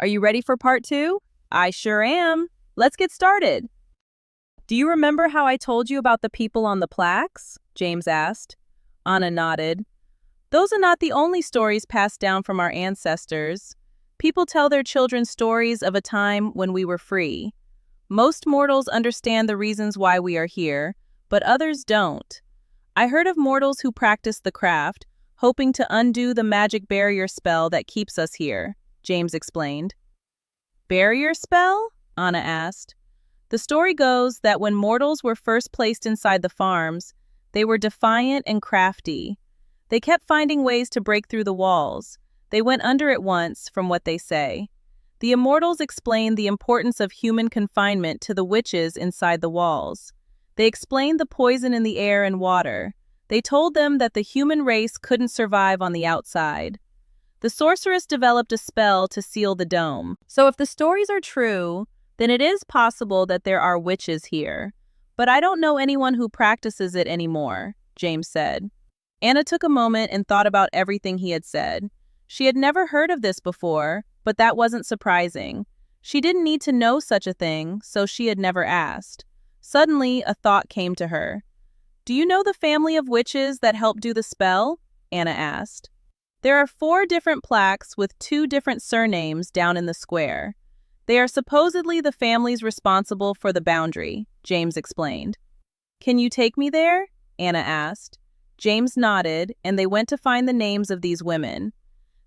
Are you ready for part two? I sure am. Let's get started. Do you remember how I told you about the people on the plaques? James asked. Anna nodded. Those are not the only stories passed down from our ancestors. People tell their children stories of a time when we were free. Most mortals understand the reasons why we are here, but others don't. I heard of mortals who practice the craft, hoping to undo the magic barrier spell that keeps us here, James explained. Barrier spell? Anna asked. The story goes that when mortals were first placed inside the farms, they were defiant and crafty. They kept finding ways to break through the walls. They went under at once, from what they say. The immortals explained the importance of human confinement to the witches inside the walls. They explained the poison in the air and water. They told them that the human race couldn't survive on the outside. The sorceress developed a spell to seal the dome. So if the stories are true, then it is possible that there are witches here. But I don't know anyone who practices it anymore, James said. Anna took a moment and thought about everything he had said. She had never heard of this before, but that wasn't surprising. She didn't need to know such a thing, so she had never asked. Suddenly, a thought came to her. Do you know the family of witches that helped do the spell? Anna asked. There are 4 different plaques with 2 different surnames down in the square. They are supposedly the families responsible for the boundary, James explained. Can you take me there? Anna asked. James nodded, and they went to find the names of these women.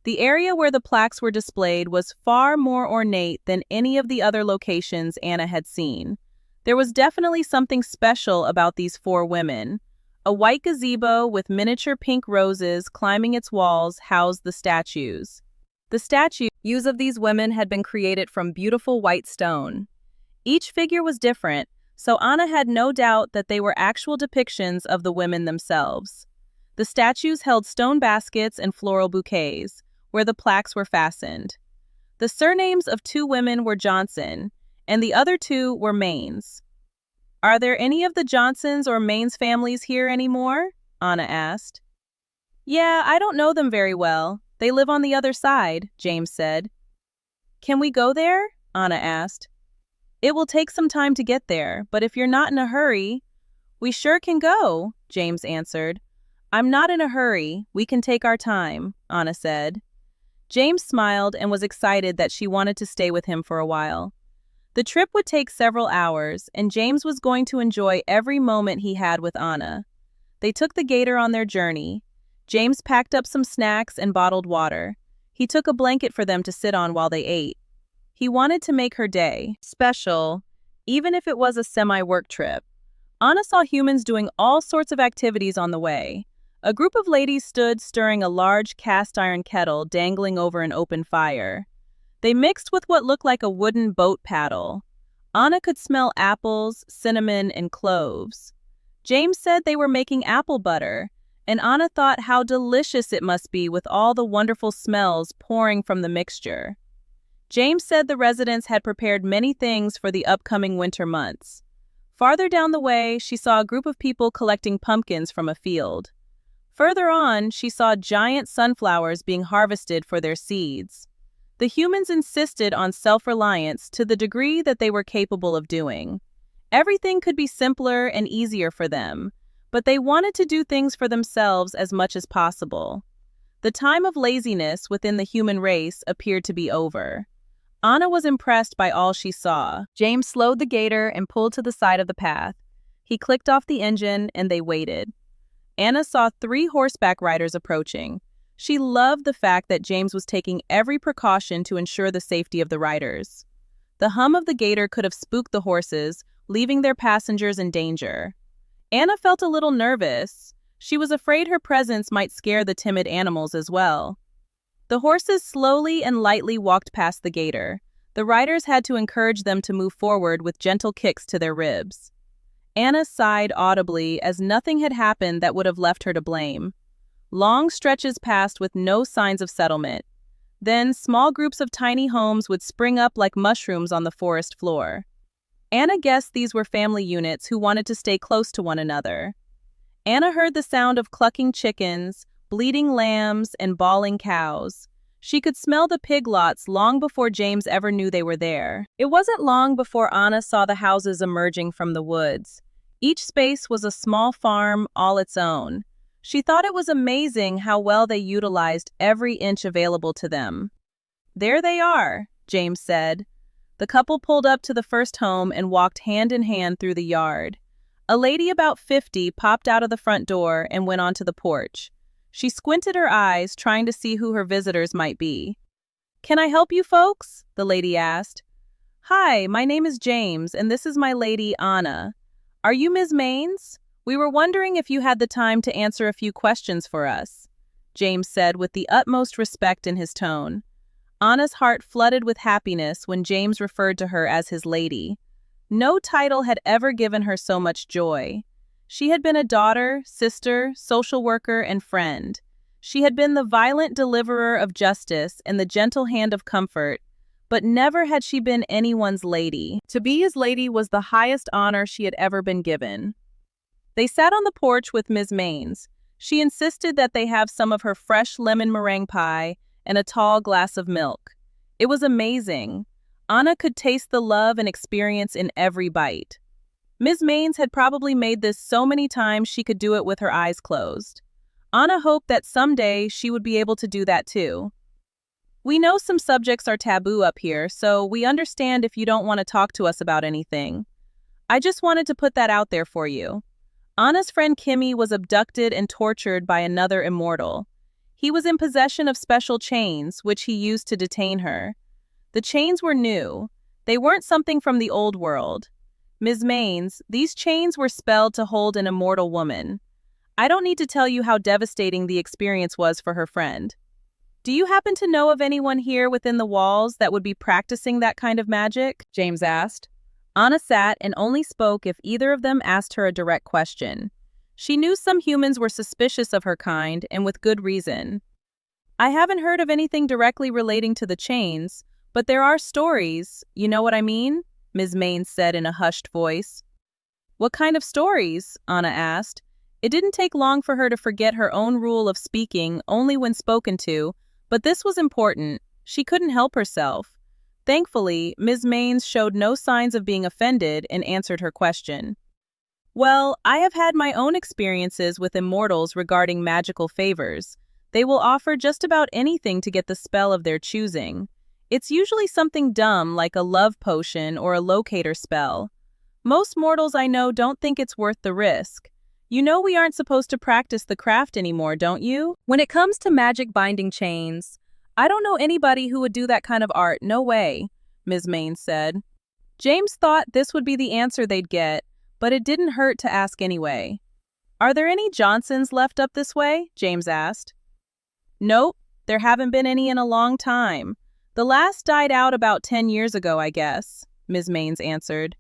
The area where the plaques were displayed was far more ornate than any of the other locations Anna had seen. There was definitely something special about these 4 women. A white gazebo with miniature pink roses climbing its walls housed the statues. The statues of these women had been created from beautiful white stone. Each figure was different, so Anna had no doubt that they were actual depictions of the women themselves. The statues held stone baskets and floral bouquets, where the plaques were fastened. The surnames of 2 women were Johnson, and the other 2 were Maines. Are there any of the Johnsons or Maines families here anymore? Anna asked. Yeah, I don't know them very well. They live on the other side, James said. Can we go there? Anna asked. It will take some time to get there, but if you're not in a hurry, we sure can go, James answered. I'm not in a hurry. We can take our time, Anna said. James smiled and was excited that she wanted to stay with him for a while. The trip would take several hours, and James was going to enjoy every moment he had with Anna. They took the gator on their journey. James packed up some snacks and bottled water. He took a blanket for them to sit on while they ate. He wanted to make her day special, even if it was a semi-work trip. Anna saw humans doing all sorts of activities on the way. A group of ladies stood stirring a large cast-iron kettle dangling over an open fire. They mixed with what looked like a wooden boat paddle. Anna could smell apples, cinnamon, and cloves. James said they were making apple butter, and Anna thought how delicious it must be with all the wonderful smells pouring from the mixture. James said the residents had prepared many things for the upcoming winter months. Farther down the way, she saw a group of people collecting pumpkins from a field. Further on, she saw giant sunflowers being harvested for their seeds. The humans insisted on self-reliance to the degree that they were capable of doing. Everything could be simpler and easier for them, but they wanted to do things for themselves as much as possible. The time of laziness within the human race appeared to be over. Anna was impressed by all she saw. James slowed the gator and pulled to the side of the path. He clicked off the engine and they waited. Anna saw 3 horseback riders approaching. She loved the fact that James was taking every precaution to ensure the safety of the riders. The hum of the gator could have spooked the horses, leaving their passengers in danger. Anna felt a little nervous. She was afraid her presence might scare the timid animals as well. The horses slowly and lightly walked past the gator. The riders had to encourage them to move forward with gentle kicks to their ribs. Anna sighed audibly as nothing had happened that would have left her to blame. Long stretches passed with no signs of settlement. Then small groups of tiny homes would spring up like mushrooms on the forest floor. Anna guessed these were family units who wanted to stay close to one another. Anna heard the sound of clucking chickens, bleating lambs, and bawling cows. She could smell the pig lots long before James ever knew they were there. It wasn't long before Anna saw the houses emerging from the woods. Each space was a small farm all its own. She thought it was amazing how well they utilized every inch available to them. "There they are," James said. The couple pulled up to the first home and walked hand in hand through the yard. A lady about 50 popped out of the front door and went onto the porch. She squinted her eyes, trying to see who her visitors might be. "Can I help you folks?" the lady asked. "Hi, my name is James, and this is my lady, Anna. Are you Ms. Maines? We were wondering if you had the time to answer a few questions for us," James said with the utmost respect in his tone. Anna's heart flooded with happiness when James referred to her as his lady. No title had ever given her so much joy. She had been a daughter, sister, social worker, and friend. She had been the violent deliverer of justice and the gentle hand of comfort, but never had she been anyone's lady. To be his lady was the highest honor she had ever been given. They sat on the porch with Ms. Maines. She insisted that they have some of her fresh lemon meringue pie and a tall glass of milk. It was amazing. Anna could taste the love and experience in every bite. Ms. Maines had probably made this so many times she could do it with her eyes closed. Anna hoped that someday she would be able to do that too. "We know some subjects are taboo up here, so we understand if you don't want to talk to us about anything. I just wanted to put that out there for you." Anna's friend Kimmy was abducted and tortured by another immortal. He was in possession of special chains, which he used to detain her. The chains were new. They weren't something from the old world. "Ms. Maines, these chains were spelled to hold an immortal woman. I don't need to tell you how devastating the experience was for her friend. Do you happen to know of anyone here within the walls that would be practicing that kind of magic?" James asked. Anna sat and only spoke if either of them asked her a direct question. She knew some humans were suspicious of her kind, and with good reason. "I haven't heard of anything directly relating to the chains, but there are stories, you know what I mean?" Ms. Maines said in a hushed voice. "What kind of stories?" Anna asked. It didn't take long for her to forget her own rule of speaking only when spoken to, but this was important. She couldn't help herself. Thankfully, Ms. Maines showed no signs of being offended and answered her question. "Well, I have had my own experiences with immortals regarding magical favors. They will offer just about anything to get the spell of their choosing. It's usually something dumb like a love potion or a locator spell. Most mortals I know don't think it's worth the risk. You know we aren't supposed to practice the craft anymore, don't you? When it comes to magic binding chains, I don't know anybody who would do that kind of art, no way," Ms. Maines said. James thought this would be the answer they'd get, but it didn't hurt to ask anyway. "Are there any Johnsons left up this way?" James asked. "Nope, there haven't been any in a long time. The last died out about 10 years ago, I guess," Ms. Maines answered.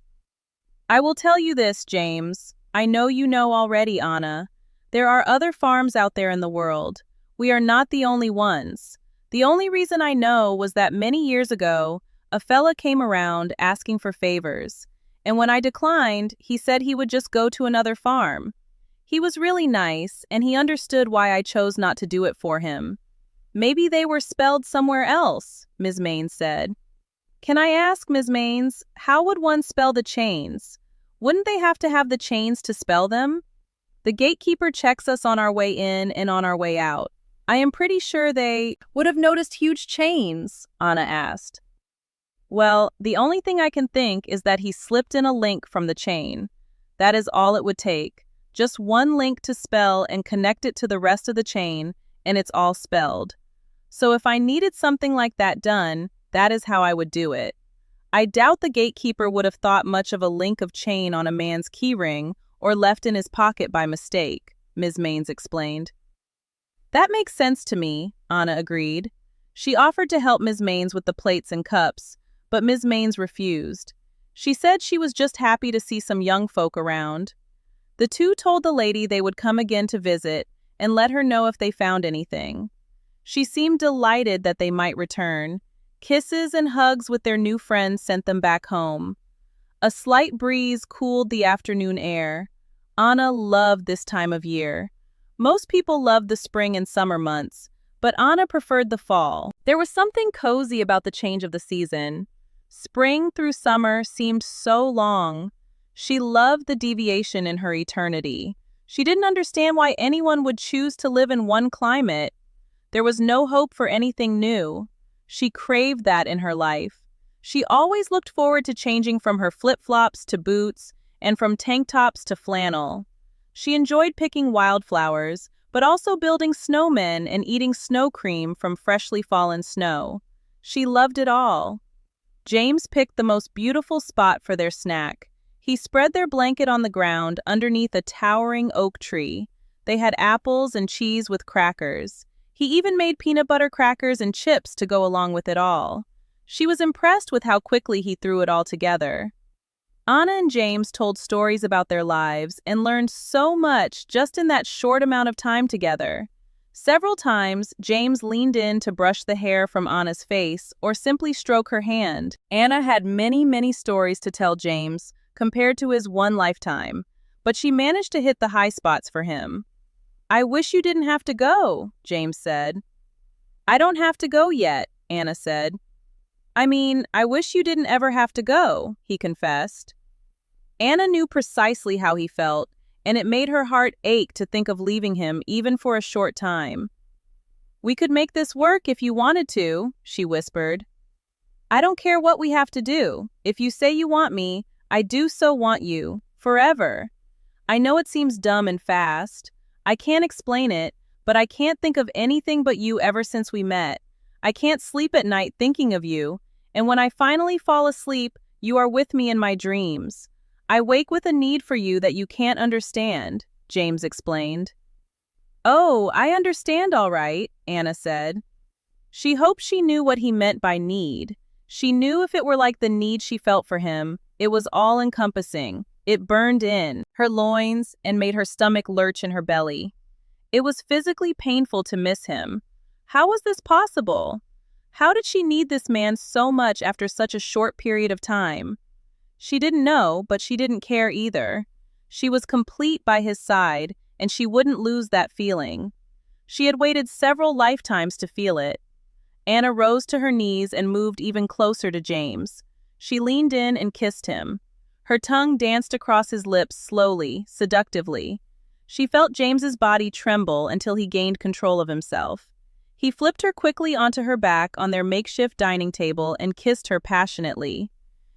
"I will tell you this, James. I know you know already, Anna. There are other farms out there in the world. We are not the only ones. The only reason I know was that many years ago, a fella came around asking for favors. And when I declined, he said he would just go to another farm. He was really nice, and he understood why I chose not to do it for him. Maybe they were spelled somewhere else," Ms. Maines said. "Can I ask, Ms. Maines, how would one spell the chains? Wouldn't they have to have the chains to spell them? The gatekeeper checks us on our way in and on our way out. I am pretty sure they would have noticed huge chains," Anna asked. "Well, the only thing I can think is that he slipped in a link from the chain. That is all it would take. Just one link to spell and connect it to the rest of the chain, and it's all spelled. So if I needed something like that done, that is how I would do it. I doubt the gatekeeper would have thought much of a link of chain on a man's keyring or left in his pocket by mistake," Ms. Maines explained. "That makes sense to me," Anna agreed. She offered to help Ms. Maines with the plates and cups, but Ms. Maines refused. She said she was just happy to see some young folk around. The two told the lady they would come again to visit and let her know if they found anything. She seemed delighted that they might return. Kisses and hugs with their new friends sent them back home. A slight breeze cooled the afternoon air. Anna loved this time of year. Most people love the spring and summer months, but Anna preferred the fall. There was something cozy about the change of the season. Spring through summer seemed so long. She loved the deviation in her eternity. She didn't understand why anyone would choose to live in one climate. There was no hope for anything new. She craved that in her life. She always looked forward to changing from her flip-flops to boots and from tank tops to flannel. She enjoyed picking wildflowers, but also building snowmen and eating snow cream from freshly fallen snow. She loved it all. James picked the most beautiful spot for their snack. He spread their blanket on the ground underneath a towering oak tree. They had apples and cheese with crackers. He even made peanut butter crackers and chips to go along with it all. She was impressed with how quickly he threw it all together. Anna and James told stories about their lives and learned so much just in that short amount of time together. Several times, James leaned in to brush the hair from Anna's face or simply stroke her hand. Anna had many stories to tell James, compared to his one lifetime, but she managed to hit the high spots for him. "I wish you didn't have to go," James said. "I don't have to go yet," Anna said. I wish you didn't ever have to go," he confessed. Anna knew precisely how he felt, and it made her heart ache to think of leaving him even for a short time. "We could make this work if you wanted to," she whispered. "I don't care what we have to do. If you say you want me, I do so want you. Forever. I know it seems dumb and fast. I can't explain it, but I can't think of anything but you ever since we met. I can't sleep at night thinking of you, and when I finally fall asleep, you are with me in my dreams. I wake with a need for you that you can't understand," James explained. "Oh, I understand all right," Anna said. She hoped she knew what he meant by need. She knew if it were like the need she felt for him, it was all-encompassing. It burned in her loins and made her stomach lurch in her belly. It was physically painful to miss him. How was this possible? How did she need this man so much after such a short period of time? She didn't know, but she didn't care either. She was complete by his side, and she wouldn't lose that feeling. She had waited several lifetimes to feel it. Anna rose to her knees and moved even closer to James. She leaned in and kissed him. Her tongue danced across his lips slowly, seductively. She felt James's body tremble until he gained control of himself. He flipped her quickly onto her back on their makeshift dining table and kissed her passionately.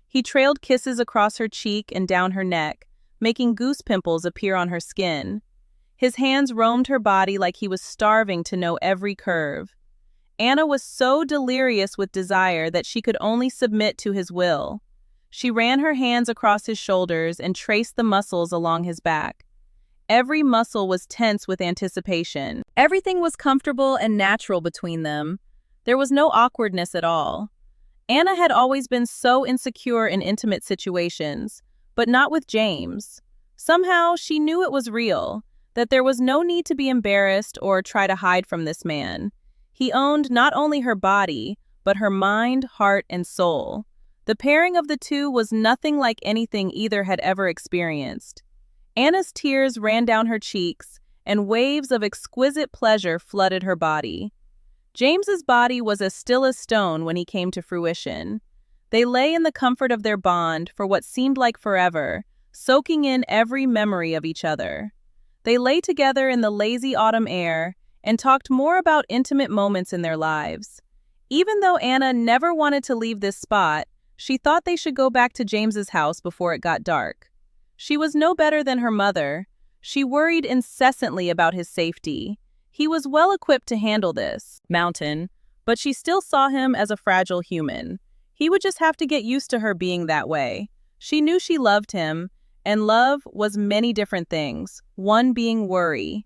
He trailed kisses across her cheek and down her neck, making goose pimples appear on her skin. His hands roamed her body like he was starving to know every curve. Anna was so delirious with desire that she could only submit to his will. She ran her hands across his shoulders and traced the muscles along his back. Every muscle was tense with anticipation. Everything was comfortable and natural between them. There was no awkwardness at all. Anna had always been so insecure in intimate situations, but not with James. Somehow, she knew it was real, that there was no need to be embarrassed or try to hide from this man. He owned not only her body, but her mind, heart, and soul. The pairing of the two was nothing like anything either had ever experienced. Anna's tears ran down her cheeks, and waves of exquisite pleasure flooded her body. James's body was as still as stone when he came to fruition. They lay in the comfort of their bond for what seemed like forever, soaking in every memory of each other. They lay together in the lazy autumn air and talked more about intimate moments in their lives. Even though Anna never wanted to leave this spot, she thought they should go back to James's house before it got dark. She was no better than her mother. She worried incessantly about his safety. He was well equipped to handle this mountain, but she still saw him as a fragile human. He would just have to get used to her being that way. She knew she loved him, and love was many different things, one being worry.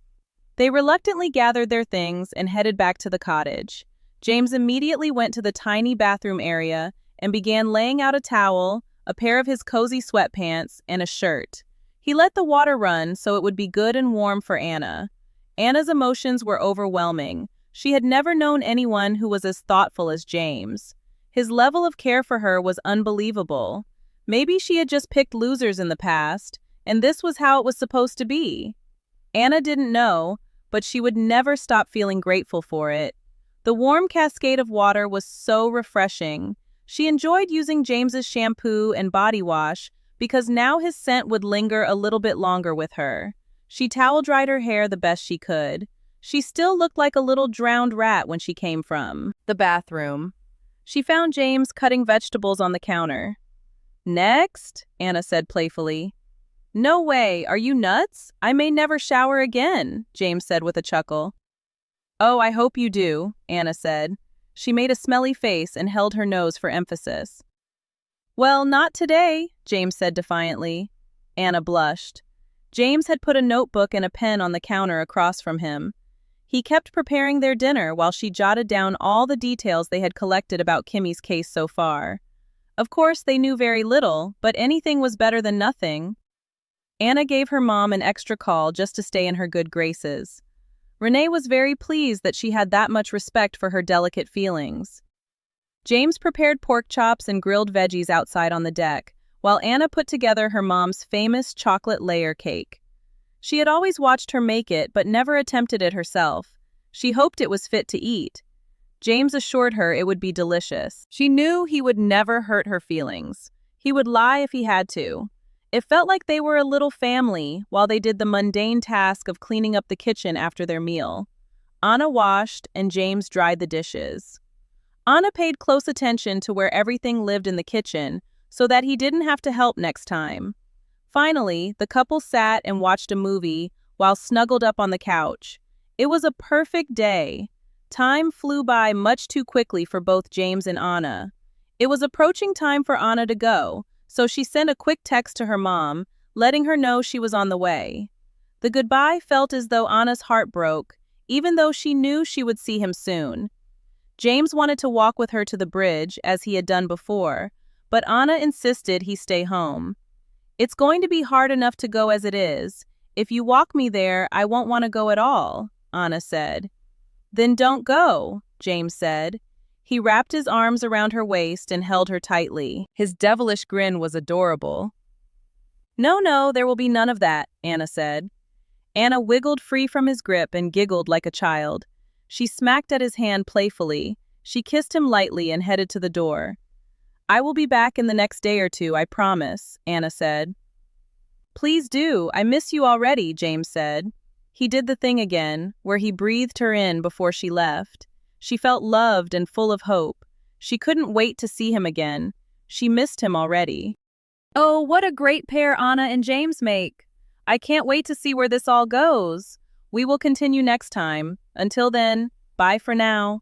They reluctantly gathered their things and headed back to the cottage. James immediately went to the tiny bathroom area and began laying out a towel, a pair of his cozy sweatpants, and a shirt. He let the water run so it would be good and warm for Anna. Anna's emotions were overwhelming. She had never known anyone who was as thoughtful as James. His level of care for her was unbelievable. Maybe she had just picked losers in the past, and this was how it was supposed to be. Anna didn't know, but she would never stop feeling grateful for it. The warm cascade of water was so refreshing. She enjoyed using James's shampoo and body wash because now his scent would linger a little bit longer with her. She towel-dried her hair the best she could. She still looked like a little drowned rat when she came from the bathroom. She found James cutting vegetables on the counter. "Next," Anna said playfully. "No way, are you nuts? I may never shower again," James said with a chuckle. "Oh, I hope you do," Anna said. She made a smelly face and held her nose for emphasis. "Well, not today," James said defiantly. Anna blushed. James had put a notebook and a pen on the counter across from him. He kept preparing their dinner while she jotted down all the details they had collected about Kimmy's case so far. Of course, they knew very little, but anything was better than nothing. Anna gave her mom an extra call just to stay in her good graces. Renee was very pleased that she had that much respect for her delicate feelings. James prepared pork chops and grilled veggies outside on the deck, while Anna put together her mom's famous chocolate layer cake. She had always watched her make it but never attempted it herself. She hoped it was fit to eat. James assured her it would be delicious. She knew he would never hurt her feelings. He would lie if he had to. It felt like they were a little family while they did the mundane task of cleaning up the kitchen after their meal. Anna washed and James dried the dishes. Anna paid close attention to where everything lived in the kitchen so that he didn't have to help next time. Finally, the couple sat and watched a movie while snuggled up on the couch. It was a perfect day. Time flew by much too quickly for both James and Anna. It was approaching time for Anna to go, so she sent a quick text to her mom, letting her know she was on the way. The goodbye felt as though Anna's heart broke, even though she knew she would see him soon. James wanted to walk with her to the bridge, as he had done before, but Anna insisted he stay home. "It's going to be hard enough to go as it is. If you walk me there, I won't want to go at all," Anna said. "Then don't go," James said. He wrapped his arms around her waist and held her tightly. His devilish grin was adorable. "No, there will be none of that," Anna said. Anna wiggled free from his grip and giggled like a child. She smacked at his hand playfully. She kissed him lightly and headed to the door. "I will be back in the next day or two, I promise," Anna said. "Please do. I miss you already," James said. He did the thing again, where he breathed her in before she left. She felt loved and full of hope. She couldn't wait to see him again. She missed him already. Oh, what a great pair Anna and James make. I can't wait to see where this all goes. We will continue next time. Until then, bye for now.